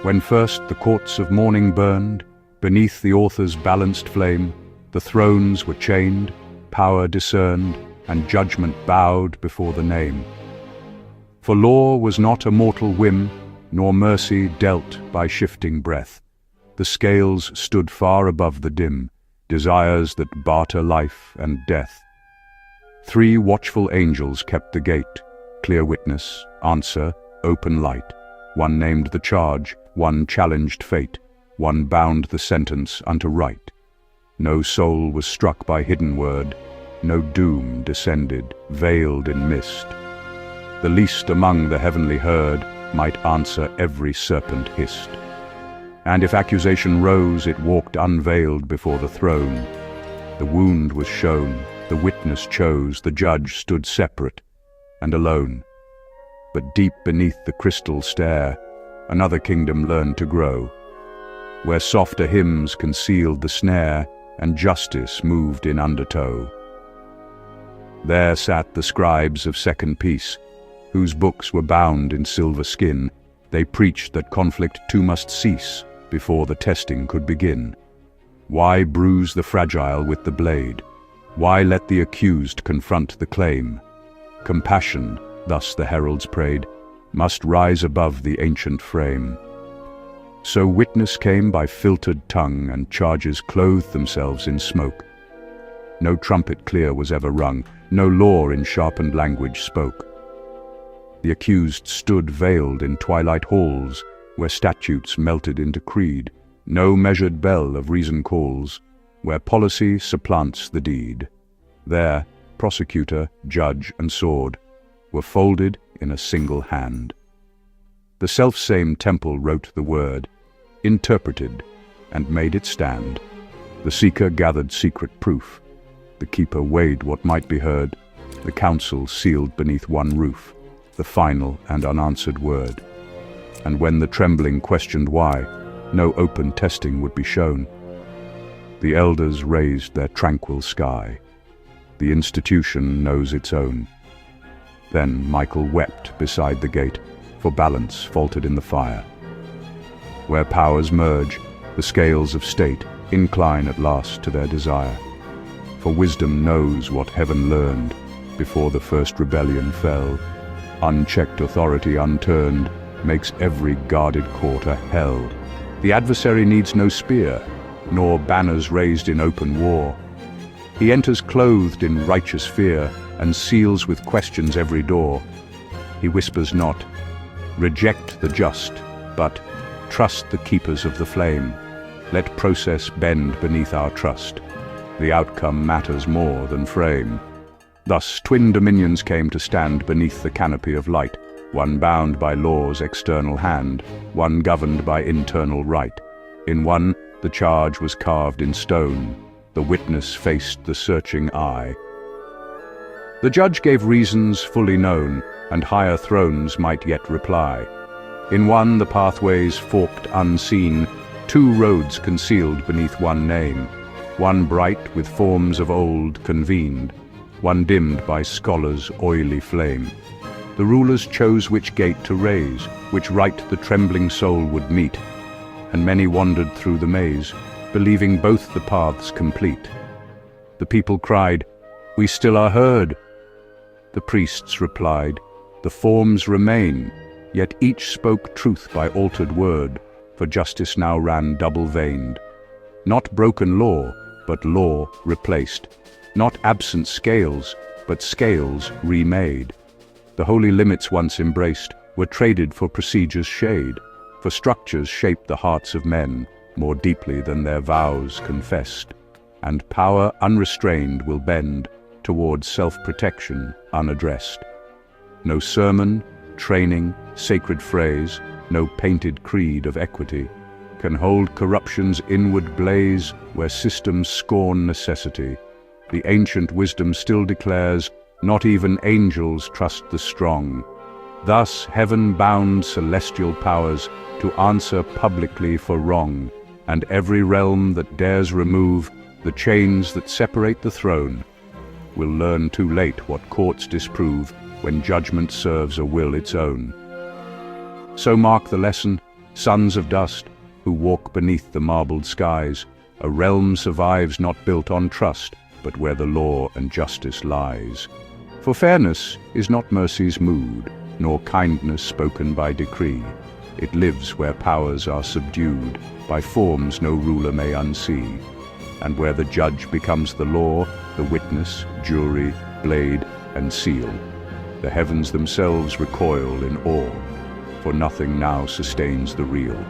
When first the courts of morning burned, beneath the author's balanced flame, the thrones were chained, power discerned, and judgment bowed before the name. For law was not a mortal whim, nor mercy dealt by shifting breath. The scales stood far above the dim desires that barter life and death. 3 watchful angels kept the gate, clear witness, answer, open light. One named the charge, one challenged fate, one bound the sentence unto right. No soul was struck by hidden word, no doom descended, veiled in mist. The least among the heavenly herd might answer every serpent hissed. And if accusation rose, it walked unveiled before the throne. The wound was shown, the witness chose, the judge stood separate and alone. But deep beneath the crystal stare, another kingdom learned to grow, where softer hymns concealed the snare, and justice moved in undertow. There sat the scribes of second peace, whose books were bound in silver skin. They preached that conflict too must cease before the testing could begin. Why bruise the fragile with the blade? Why let the accused confront the claim? Compassion, thus the heralds prayed, must rise above the ancient frame. So witness came by filtered tongue, and charges clothed themselves in smoke. No trumpet clear was ever rung, no law in sharpened language spoke. The accused stood veiled in twilight halls, where statutes melted into creed. No measured bell of reason calls, where policy supplants the deed. There, prosecutor, judge, and sword were folded in a single hand. The selfsame temple wrote the word, interpreted, and made it stand. The seeker gathered secret proof. The keeper weighed what might be heard. The council sealed beneath one roof the final and unanswered word. And when the trembling questioned why, no open testing would be shown. The elders raised their tranquil sky. The institution knows its own. Then Michael wept beside the gate, for balance faltered in the fire. Where powers merge, the scales of state incline at last to their desire. For wisdom knows what heaven learned before the first rebellion fell. Unchecked authority unturned makes every guarded court a hell. The adversary needs no spear, nor banners raised in open war. He enters clothed in righteous fear, and seals with questions every door. He whispers not, reject the just, but trust the keepers of the flame. Let process bend beneath our trust. The outcome matters more than frame. Thus twin dominions came to stand beneath the canopy of light, one bound by law's external hand, one governed by internal right. In one, the charge was carved in stone, the witness faced the searching eye. The judge gave reasons fully known, and higher thrones might yet reply. In one, the pathways forked unseen, 2 roads concealed beneath one name, one bright with forms of old convened, one dimmed by scholars' oily flame. The rulers chose which gate to raise, which right the trembling soul would meet, and many wandered through the maze, believing both the paths complete. The people cried, "We still are heard." The priests replied, "The forms remain," yet each spoke truth by altered word, for justice now ran double-veined. Not broken law, but law replaced. Not absent scales, but scales remade. The holy limits once embraced were traded for procedure's shade, for structures shaped the hearts of men more deeply than their vows confessed, and power unrestrained will bend towards self-protection unaddressed. No sermon, training, sacred phrase, no painted creed of equity can hold corruption's inward blaze where systems scorn necessity. The ancient wisdom still declares, not even angels trust the strong. Thus heaven bound celestial powers to answer publicly for wrong, and every realm that dares remove the chains that separate the throne will learn too late what courts disprove when judgment serves a will its own. So mark the lesson, Sons of dust, who walk beneath the marbled skies, a realm survives not built on trust, but where the law and justice lies. For fairness is not mercy's mood, nor kindness spoken by decree. It lives where powers are subdued, by forms no ruler may unsee. And where the judge becomes the law, the witness, jury, blade, and seal, the heavens themselves recoil in awe, for nothing now sustains the real.